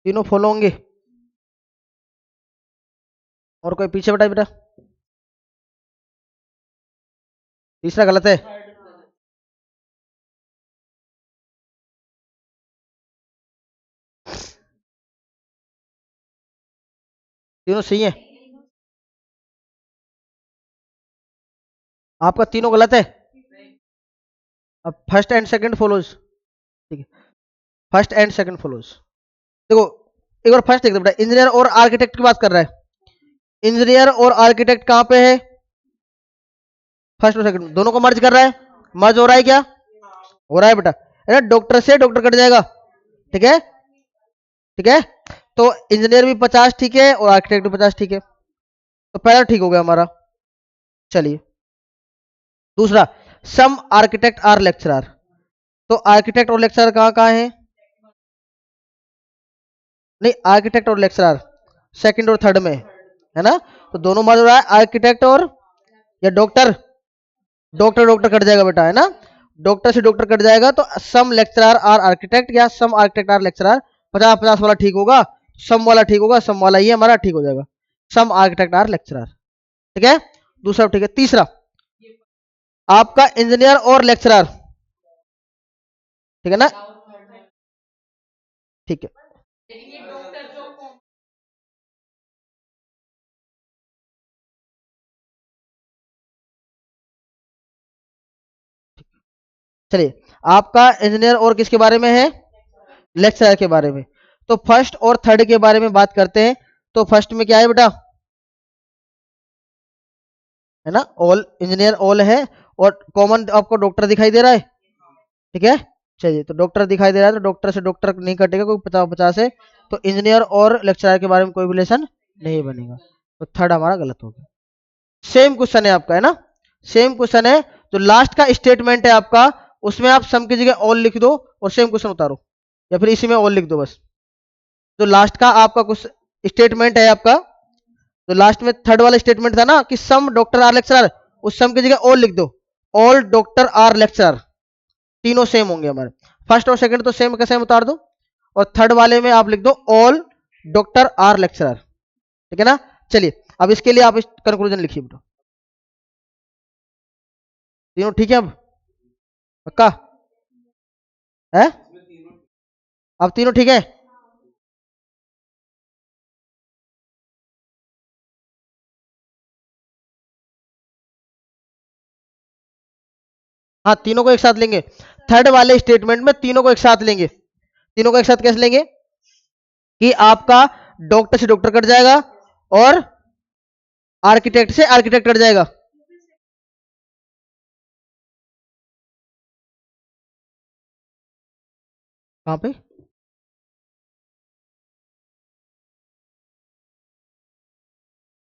तीनों follow होंगे। और कोई पीछे बेटा बेटा, तीसरा गलत है। तीनों सही है, आपका तीनों गलत है। अब फर्स्ट एंड सेकंड फॉलोज, ठीक है, फर्स्ट एंड सेकंड फॉलोज। देखो एक बार फर्स्ट देख दो बेटा, इंजीनियर और आर्किटेक्ट की बात कर रहा है। इंजीनियर और आर्किटेक्ट कहां पे है? फर्स्ट और सेकंड दोनों को मर्ज कर रहा है। मर्ज हो रहा है क्या? हो रहा है बेटा, है ना। डॉक्टर से डॉक्टर कट जाएगा, ठीक है, ठीक है। तो इंजीनियर भी 50 ठीक है और आर्किटेक्ट भी 50 ठीक है, तो पहला ठीक हो गया हमारा। चलिए दूसरा, सम आर्किटेक्ट आर लेक्चरर। तो आर्किटेक्ट और लेक्चरर कहाँ कहाँ है? नहीं, आर्किटेक्ट और लेक्चरर सेकंड और थर्ड में है ना। तो दोनों मर्ज हो रहा है, आर्किटेक्ट और या डॉक्टर, डॉक्टर डॉक्टर कट जाएगा बेटा, है ना। डॉक्टर से डॉक्टर कट जाएगा, तो सम लेक्चरर आर आर्किटेक्ट या सम आर्किटेक्ट आर लेक्चरर, 50-50 वाला ठीक होगा, सम वाला ठीक होगा, सम वाला ये हमारा ठीक हो जाएगा, सम आर्किटेक्ट आर लेक्चरर, ठीक है। दूसरा ठीक है। तीसरा, आपका इंजीनियर और लेक्चरर, ठीक है ना, ठीक है। चलिए, आपका इंजीनियर और किसके बारे में है? लेक्चरर के बारे में। तो फर्स्ट और थर्ड के बारे में बात करते हैं। तो फर्स्ट में क्या है बेटा, है ना, ऑल इंजीनियर ऑल है, और कॉमन आपको डॉक्टर दिखाई दे रहा है, ठीक है। चलिए, तो डॉक्टर दिखाई दे रहा है, तो डॉक्टर से डॉक्टर नहीं कटेगा, कोई 50-50 है, तो इंजीनियर और लेक्चरर के बारे में कोई रिलेशन नहीं बनेगा, तो थर्ड हमारा गलत हो गया। सेम क्वेश्चन है आपका, है ना, सेम क्वेश्चन है। जो लास्ट का स्टेटमेंट है आपका, उसमें आप सम की जगह ऑल लिख दो और सेम क्वेश्चन उतारो, या फिर इसी में ऑल लिख दो बस। जो लास्ट का आपका कुछ स्टेटमेंट है आपका, तो लास्ट में थर्ड वाला स्टेटमेंट था ना कि सम डॉक्टर आर लेक्चरर, उस सम की जगह ऑल लिख दो, ऑल डॉक्टर आर लेक्चरर, तीनों सेम होंगे हमारे। फर्स्ट और सेकंड तो सेम का सेम उतार दो, और थर्ड वाले में आप लिख दो ऑल डॉक्टर आर लेक्चरर, ठीक है ना। चलिए, अब इसके लिए आप कंक्लूजन लिखिए बेटा। तीनों ठीक है अब, पक्का है? अब तीनों ठीक है। हाँ, तीनों को एक साथ लेंगे। थर्ड वाले स्टेटमेंट में तीनों को एक साथ लेंगे। तीनों को एक साथ कैसे लेंगे कि आपका डॉक्टर से डॉक्टर कट जाएगा और आर्किटेक्ट से आर्किटेक्ट कट जाएगा। कहां पे?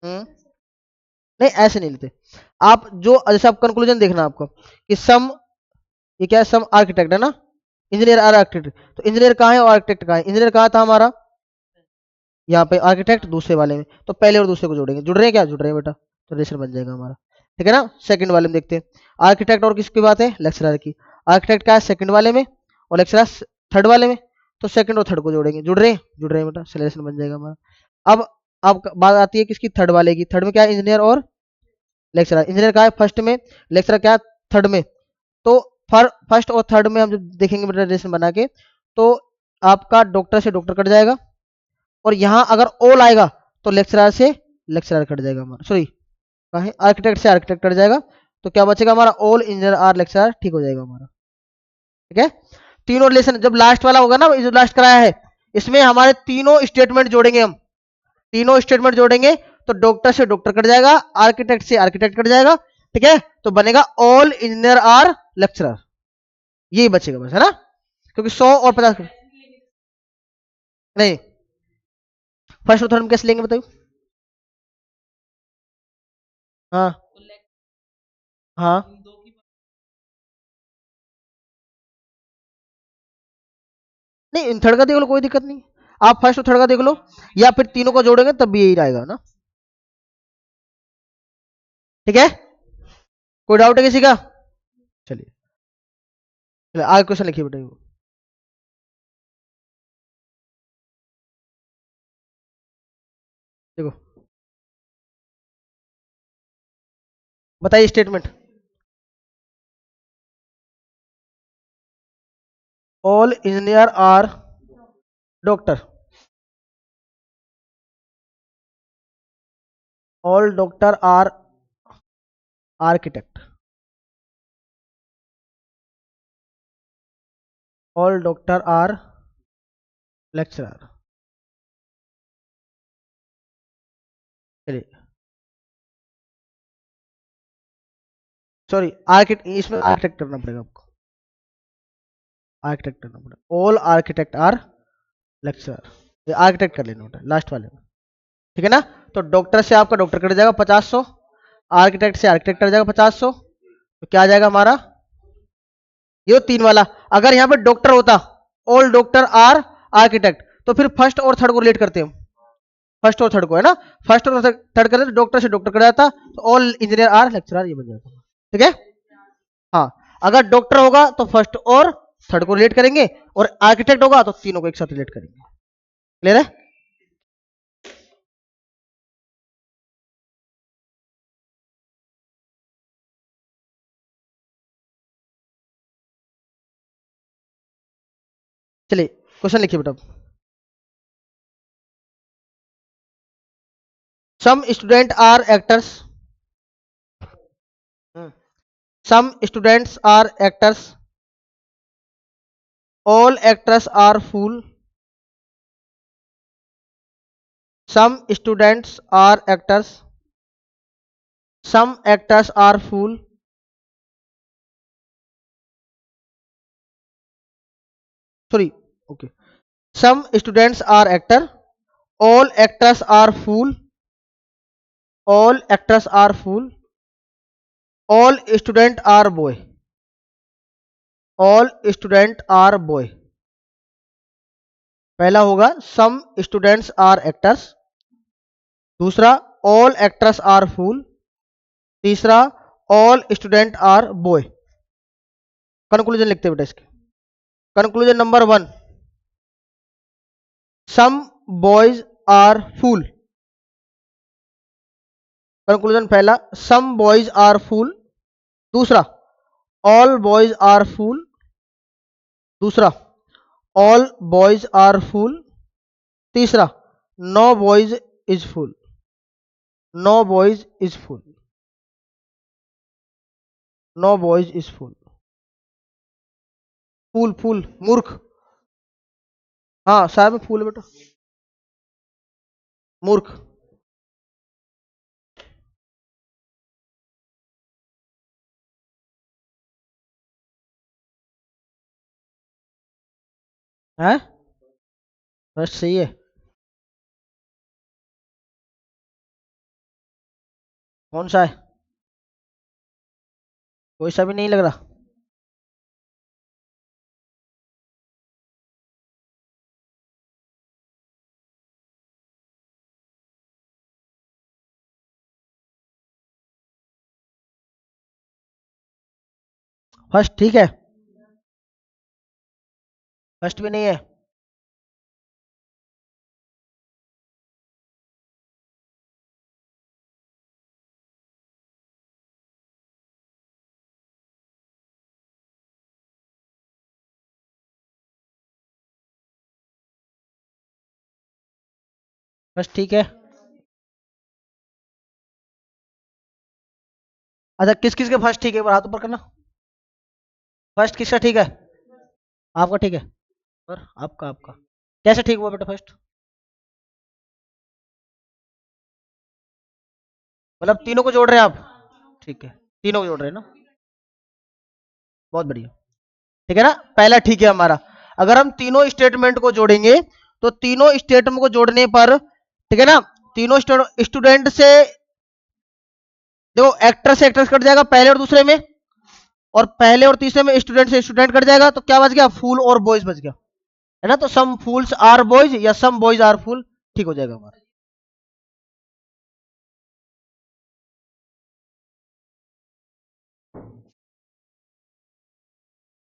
हम्म, नहीं ऐसे नहीं लेते। आप जो जैसे आप कंक्लूजन देखना आपको कि सम, ये क्या है, सम आर्किटेक्ट है ना, इंजीनियर आर आर्किटेक्ट, तो इंजीनियर कहाँ है और आर्किटेक्ट कहाँ है? इंजीनियर कहाँ था हमारा? यहाँ पे। आर्किटेक्ट दूसरे वाले में, तो पहले और दूसरे को जोड़ेंगे। जुड़ रहे हैं क्या? जुड़ रहे हैं बेटा, तो रिलेशन बन जाएगा हमारा, ठीक है ना। सेकंड वाले में देखते हैं, आर्किटेक्ट और किसकी बात है? लेक्चरर की। आर्किटेक्ट का है सेकंड वाले में और लेक्चरर थर्ड वाले में, तो सेकंड और थर्ड को जोड़ेंगे। जुड़ रहे हैं? जुड़ रहे हैं बेटा, रिलेशन बन जाएगा हमारा। अब बात आती है किसकी? थर्ड वाले की। थर्ड में क्या है? इंजीनियर और लेक्चरर। इंजीनियर का है फर्स्ट में, लेक्चरर क्या है? थर्ड में। तो फर्स्ट और थर्ड में हम जब देखेंगे बेटा रिलेशन बना के, तो आपका डॉक्टर से डॉक्टर कट जाएगा, और यहां अगर ऑल आएगा तो लेक्चरर से लेक्चरर कट जाएगा हमारा, सॉरी कहाँ है, आर्किटेक्ट से आर्किटेक्ट कट जाएगा, तो क्या बचेगा हमारा? ऑल इंजीनियर आर लेक्चरर, ठीक हो जाएगा हमारा, ठीक है। तीनों रिलेशन जब लास्ट वाला होगा ना, जो लास्ट कराया है, इसमें हमारे तीनों स्टेटमेंट जोड़ेंगे हम, तीनों स्टेटमेंट जोड़ेंगे तो डॉक्टर से डॉक्टर कट जाएगा, आर्किटेक्ट से आर्किटेक्ट कट जाएगा, ठीक है, तो बनेगा ऑल इंजीनियर आर लेक्चरर, यही बचेगा बस, है ना, क्योंकि 100 और 50 नहीं, फर्स्ट और थर्ड में कैसे लेंगे बताइए। हाँ हाँ, नहीं इन थर्ड का देख लो, कोई दिक्कत नहीं, आप फर्स्ट और थर्ड का देख लो, या फिर तीनों को जोड़ेंगे तब भी यही रहेगा ना, ठीक है, कोई डाउट है किसी का। चलिए, चलिए आगे क्वेश्चन लिखिए बेटा। देखो बताइए statement. All engineer are doctor, all doctor are architect, all doctor are lecturer. चलिए, सॉरी आर्किटेक्ट, इसमें आर्किटेक्ट करना पड़ेगा आपको, आर्किटेक्ट करना पड़ेगा, ऑल आर्किटेक्ट आर लेक्चरर, ये आर्किटेक्ट कर लेना होता है लास्ट वाले में, ठीक है ना। तो डॉक्टर से आपका डॉक्टर कट जाएगा 50-100, आर्किटेक्ट से आर्किटेक्ट कट जाएगा 50-100, तो क्या आ जाएगा हमारा ये तीन वाला। अगर यहाँ पे डॉक्टर होता, ऑल डॉक्टर आर आर्किटेक्ट, तो फिर फर्स्ट और थर्ड को रिलेट करते हैं, फर्स्ट और थर्ड को, है ना, फर्स्ट और थर्ड करते तो डॉक्टर से डॉक्टर कर जाता, तो ऑल इंजीनियर आर लेक्चरर ये बन जाता, ठीक है। हाँ, अगर डॉक्टर होगा तो फर्स्ट और थर्ड को रिलेट करेंगे, और आर्किटेक्ट होगा तो तीनों को एक साथ रिलेट करेंगे, क्लियर है। चलिए क्वेश्चन लिखिए बेटा। Some student are actors, some students are actors, all actors are fool, some students are actors, some actors are fool, sorry, okay, some students are actor, all actors are fool, all actors are fool, all student are boy, all student are boy। पहला होगा some students are actors, दूसरा all actors are fool, तीसरा all student are boy। Conclusion लिखते हैं बेटा इसके। Conclusion number 1, some boys are fool। Conclusion पहला, some boys are fool, दूसरा all boys are fool, दूसरा all boys are fool, तीसरा no boys is fool, no boys is fool, no boys is fool। फूल फूल मूर्ख, हाँ साहब में फूल है बेटा, मूर्ख, है बस सही है। कौन सा है, कोई सा भी नहीं लग रहा। फर्स्ट ठीक है, फर्स्ट भी नहीं है, फर्स्ट ठीक है। अच्छा किस किस के फर्स्ट ठीक है, एक बार हाथ ऊपर करना। फर्स्ट किसका ठीक है, आपका ठीक है, और आपका आपका कैसे ठीक हुआ बेटा फर्स्ट। मतलब तीनों को जोड़ रहे हैं आप, ठीक है, तीनों को जोड़ रहे हैं ना, बहुत बढ़िया। ठीक है ना, पहला ठीक है हमारा। अगर हम तीनों स्टेटमेंट को जोड़ेंगे तो तीनों स्टेटमेंट को जोड़ने पर, ठीक है ना, तीनों स्टूडेंट से, देखो एक्टर से एक्ट्रेस कट जाएगा पहले और दूसरे में, और पहले और तीसरे में स्टूडेंट से स्टूडेंट कट जाएगा, तो क्या बच गया, फूल और बॉयज बच गया, है ना। तो सम फूल्स आर बॉयज या सम बॉयज आर फूल, ठीक हो जाएगा हमारा।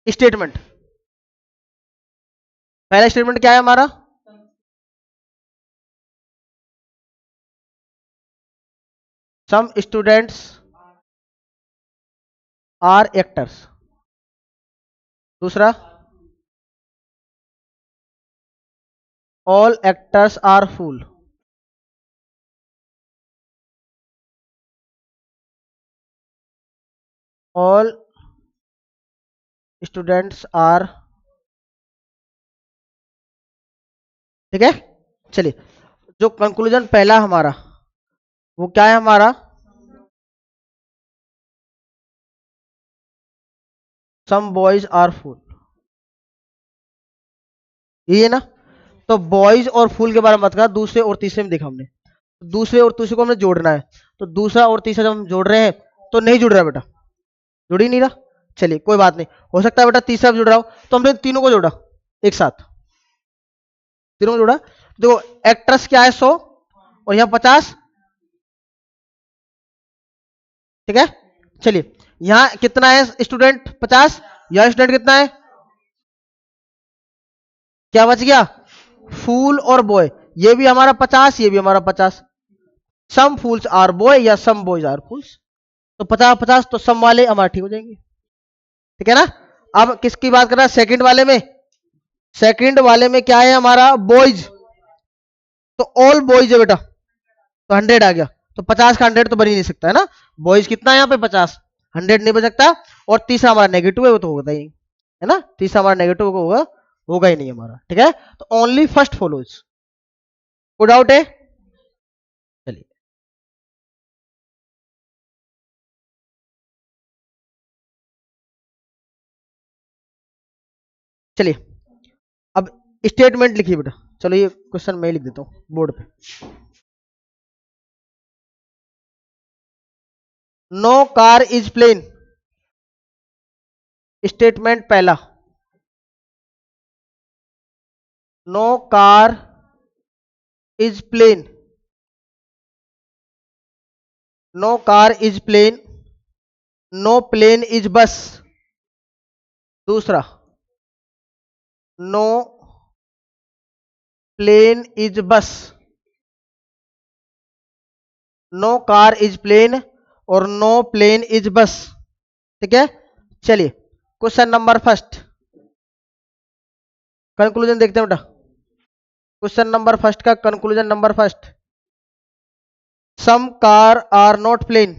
स्टेटमेंट, पहला स्टेटमेंट क्या है हमारा, सम स्टूडेंट्स आर एक्टर्स। दूसरा, all actors are fool. All students are, ठीक है। चलिए, जो कंक्लूजन पहला हमारा, वो क्या है हमारा, सम बॉयज आर फूल, ये है ना। तो बॉयज और फूल के बारे में बात करा, दूसरे और तीसरे में देखा हमने, दूसरे और तीसरे को हमने जोड़ना है, तो दूसरा और तीसरा जब हम जोड़ रहे हैं तो नहीं जुड़ रहा बेटा, जुड़ ही नहीं रहा। चलिए कोई बात नहीं, हो सकता है बेटा तीसरा भी जुड़ रहा हो, तो हमने तीनों को जोड़ा एक साथ, तीनों को जोड़ा। देखो एक्ट्रेस क्या है 100, और यहाँ 50, ठीक है। चलिए, यहाँ कितना है स्टूडेंट 50, यहाँ स्टूडेंट कितना है, क्या बच गया, फूल और बॉय, ये भी हमारा 50, ये भी हमारा 50। सम फूल्स आर बॉय या सम बॉयज आर फूल्स, तो 50 50, तो सम वाले हमारे ठीक हो जाएंगे, ठीक है ना। अब किसकी बात कर रहा है, सेकंड वाले में, सेकंड वाले में क्या है हमारा, बॉयज, तो ऑल बॉयज है बेटा, तो 100 आ गया, तो 50 का 100 तो बन ही नहीं सकता है ना, बॉयज कितना है यहाँ पे 50, 100 नहीं बन सकता। और तीसरा हमारा नेगेटिव है, वो तो होगा ही, है ना, तीसरा हमारा नेगेटिव होगा, होगा ही नहीं हमारा, ठीक है। तो ओनली फर्स्ट फॉलोज, कोई डाउट है, चलिए। चलिए, अब स्टेटमेंट लिखिए बेटा, चलो ये क्वेश्चन मैं लिख देता हूँ बोर्ड पे। No car is plane, statement पहला, no car is plane, no car is plane, no plane is bus. दूसरा, no plane is bus, no car is plane और नो प्लेन इज बस, ठीक है। चलिए, क्वेश्चन नंबर फर्स्ट, कंक्लूजन देखते हैं बेटा, question number first का conclusion number first, some car are not plane,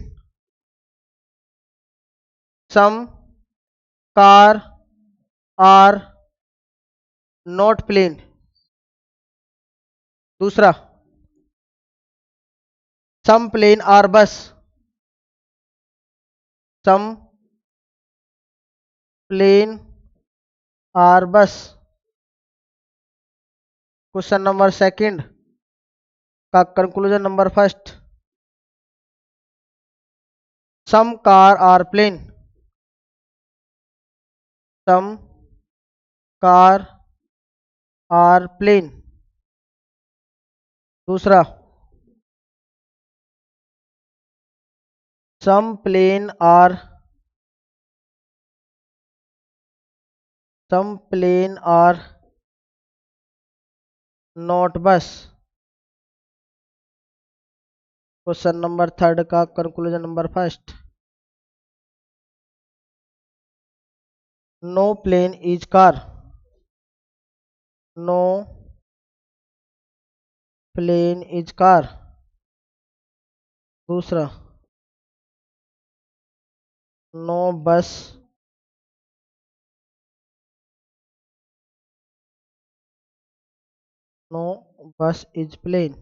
some car are not plane. दूसरा, some plane are bus, some plane are bus. Question number second का conclusion number first, some car are plane, some car are plane. दूसरा, some plane are, some plane are not bus. Question number third का conclusion number first, no plane is car, no plane is car. दूसरा, no bus, no bus is plane.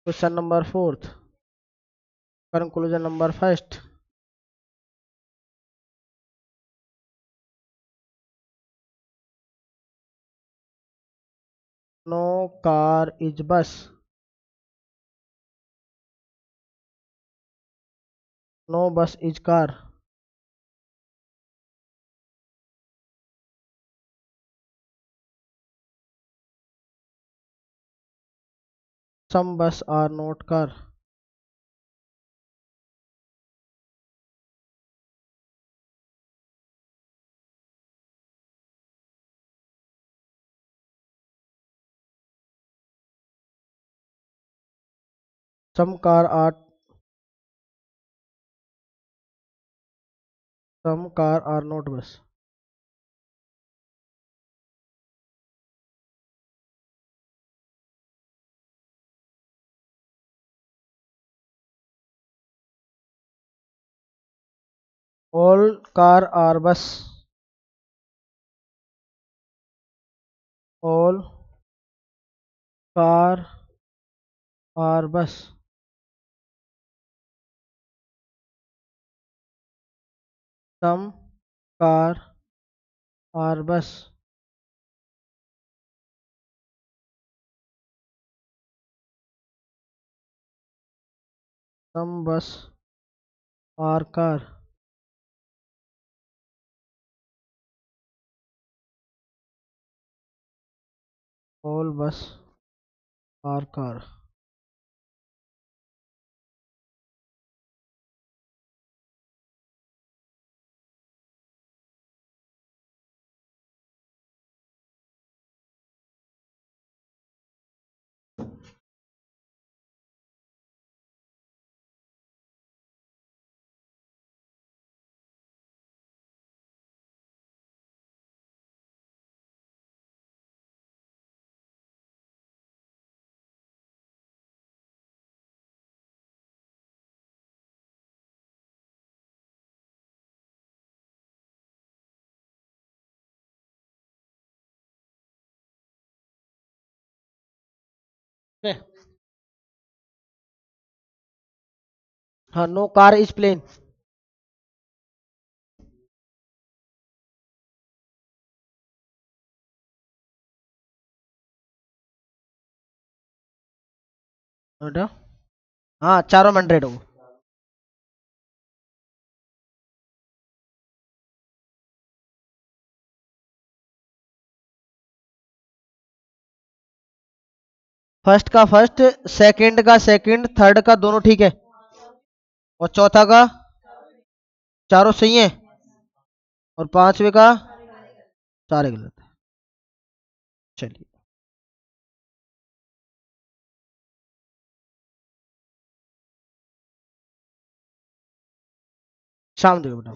Question number 4, conclusion number 1। No car is bus, no bus is car, some bus are not car, some car are not bus, all car are bus, all car are bus, some car are bus, some bus are car, all bus are car। हाँ, no car is plane, बेटा हाँ चारों में 100 हो। First का first, second का second, third का दोनों ठीक है, और चौथा का चारों सही है, और पांचवे का सारे गलत है। चलिए शाम देखो बेटा,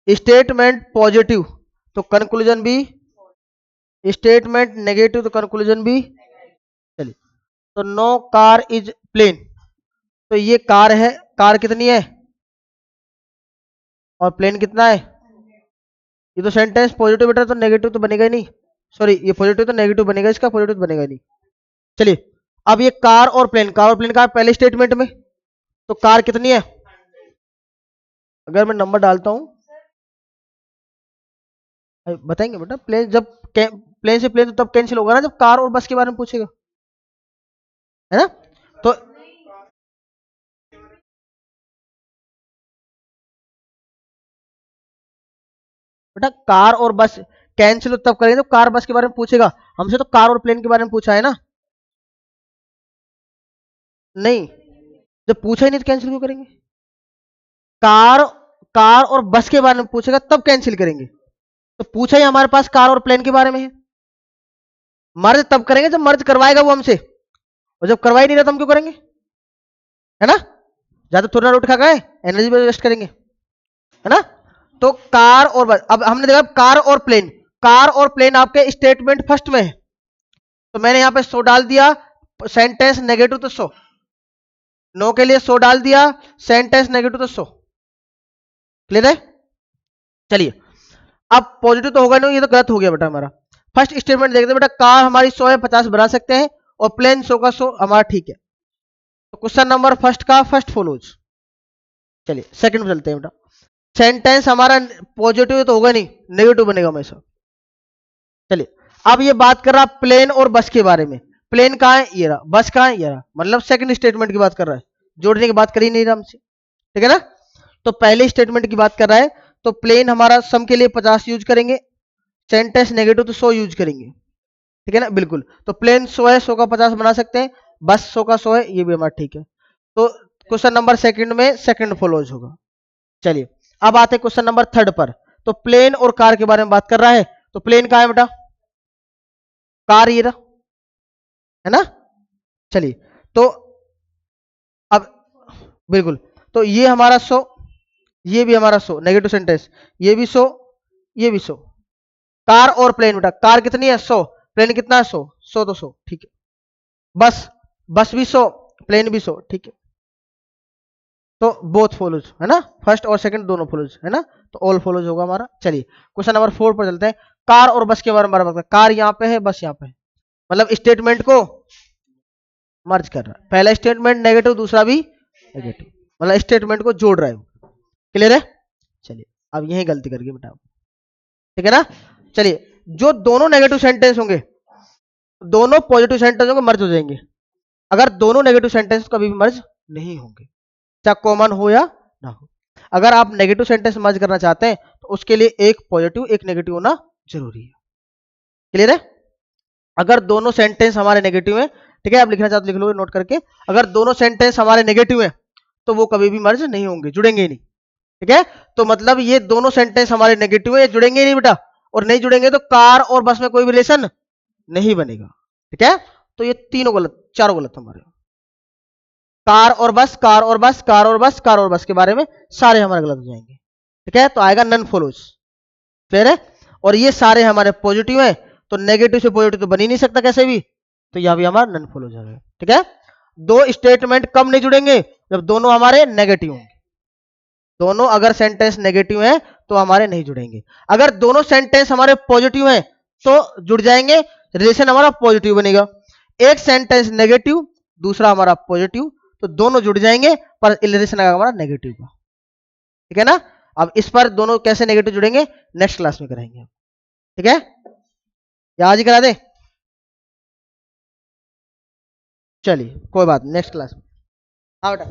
स्टेटमेंट पॉजिटिव तो कंक्लूजन भी, स्टेटमेंट नेगेटिव तो कंक्लूजन भी। चलिए, तो नो कार इज प्लेन, तो ये कार है, कार कितनी है और प्लेन कितना है, ये तो सेंटेंस पॉजिटिव बेटा, तो नेगेटिव तो बनेगा ही नहीं, सॉरी ये पॉजिटिव तो नेगेटिव बनेगा, इसका पॉजिटिव बनेगा ही नहीं। चलिए, अब ये कार और प्लेन, कार और प्लेन का पहले स्टेटमेंट में, तो कार कितनी है, अगर मैं नंबर डालता हूं, बताएंगे बेटा, प्लेन जब प्लेन से प्लेन तो तब कैंसिल होगा ना जब कार और बस के बारे में पूछेगा, है ना। तो बेटा कार और बस कैंसिल तब करेंगे जब कार बस के बारे में पूछेगा, हमसे तो कार और प्लेन के बारे में पूछा है ना, नहीं, जब पूछा ही नहीं तो कैंसिल क्यों करेंगे, कार कार और बस के बारे में पूछेगा तब कैंसिल करेंगे, तो पूछा ही हमारे पास कार और प्लेन के बारे में है, मर्ज तब करेंगे जब मर्ज करवाएगा वो हमसे, और जब करवा ही नहीं रहा तो हम क्यों करेंगे, है ना, ज्यादा थोड़ा रोट खा गए, एनर्जी पे वेस्ट करेंगे, है ना। तो कार और बस, अब हमने देखा कार और प्लेन, कार और प्लेन आपके स्टेटमेंट फर्स्ट में है, तो मैंने यहां पे 100 डाल दिया, सेंटेंस नेगेटिव तो 100, नो के लिए 100 डाल दिया, सेंटेंस नेगेटिव तो 100, क्लियर है। चलिए, अब पॉजिटिव तो होगा नहीं, ये तो गलत हो गया बेटा हमारा, फर्स्ट स्टेटमेंट देखते बेटा, कार हमारी 100 है 50 बना सकते हैं और प्लेन 100 का 100 हमारा ठीक है। तो क्वेश्चन नंबर फर्स्ट का फर्स्ट फॉलोज। चलिए सेकंड में चलते हैं बेटा। सेंटेंस हमारा पॉजिटिव तो होगा नहीं, नेगेटिव बनेगा हमेशा। चलिए अब ये बात कर रहा प्लेन और बस के बारे में। प्लेन कहाँ है, ये रहा। बस कहाँ है, ये रहा। मतलब सेकंड स्टेटमेंट की बात कर रहा है, जोड़ने की बात कर ही नहीं रहा हमसे, ठीक है ना। तो पहले स्टेटमेंट की बात कर रहा है, तो प्लेन हमारा सम के लिए 50 यूज करेंगे, सेंटेंस नेगेटिव तो 100 यूज करेंगे, ठीक है ना, बिल्कुल। तो प्लेन 100 है, 100 का 50 बना सकते हैं, बस 100 का 100 है, ये भी हमारा ठीक है। तो क्वेश्चन नंबर सेकंड में सेकंड फॉलोज होगा। चलिए अब आते हैं क्वेश्चन नंबर थर्ड पर। तो प्लेन और कार के बारे में बात कर रहा है। तो प्लेन कहाँ है बेटा, कार ये रहा, है ना। चलिए तो अब बिल्कुल, तो ये हमारा 100, ये भी हमारा 100, नेगेटिव सेंटेंस, ये भी 100, ये भी 100। कार और प्लेन बेटा, कार कितनी है 100, प्लेन कितना है 100, 100 तो 100, ठीक है। बस, बस भी 100, प्लेन भी 100, ठीक है। तो बोथ फॉलोज, है ना, फर्स्ट और सेकंड दोनों फॉलोज, है ना। तो ऑल फॉलोज होगा हमारा। चलिए क्वेश्चन नंबर 4 पर चलते हैं। कार और बस के बारे में बात करते हैं। कार यहाँ पे है, बस यहाँ पे है, मतलब स्टेटमेंट को मर्ज कर रहा है। पहला स्टेटमेंट नेगेटिव, दूसरा भी नेगेटिव, मतलब स्टेटमेंट को जोड़ रहा है। क्लियर है। चलिए अब यही गलती करके बेटा, ठीक है ना। चलिए जो दोनों नेगेटिव सेंटेंस होंगे, दोनों पॉजिटिव सेंटेंस होंगे, मर्ज हो जाएंगे। अगर दोनों नेगेटिव सेंटेंस कभी भी मर्ज नहीं होंगे, चाहे कॉमन हो या ना हो। अगर आप नेगेटिव सेंटेंस मर्ज करना चाहते हैं तो उसके लिए एक पॉजिटिव एक नेगेटिव होना जरूरी है। क्लियर है। अगर दोनों सेंटेंस हमारे नेगेटिव है, ठीक है, आप लिखना चाहते लिख लो नोट करके। अगर दोनों सेंटेंस हमारे नेगेटिव है तो वो कभी भी मर्ज नहीं होंगे, जुड़ेंगे ही नहीं, ठीक है। तो मतलब ये दोनों सेंटेंस हमारे नेगेटिव है, ये जुड़ेंगे ही नहीं बेटा, और नहीं जुड़ेंगे तो कार और बस में कोई भी रिलेशन नहीं बनेगा, ठीक है। तो ये तीनों गलत, चारों गलत हमारे। कार और बस, कार और बस, कार और बस, कार और बस के बारे में सारे हमारे गलत हो जाएंगे, ठीक है। तो आएगा नन फॉलोज। क्लियर है। और ये सारे हमारे पॉजिटिव है, तो नेगेटिव से पॉजिटिव तो बन ही नहीं सकता कैसे भी, तो यहां भी हमारा नन फॉलोज है, ठीक है। दो स्टेटमेंट कब नहीं जुड़ेंगे, जब दोनों हमारे नेगेटिव होंगे। दोनों अगर सेंटेंस नेगेटिव है तो हमारे नहीं जुड़ेंगे। अगर दोनों सेंटेंस हमारे पॉजिटिव हैं तो जुड़ जाएंगे, रिलेशन हमारा पॉजिटिव बनेगा। एक सेंटेंस नेगेटिव, दूसरा हमारा पॉजिटिव, तो दोनों जुड़ जाएंगे, पर रिलेशन हमारा नेगेटिव का, ठीक है ना। अब इस पर दोनों कैसे नेगेटिव जुड़ेंगे नेक्स्ट क्लास में करेंगे, ठीक है, या आज ही करा दे। चलिए कोई बात, नेक्स्ट क्लास में। हाँ बेटा।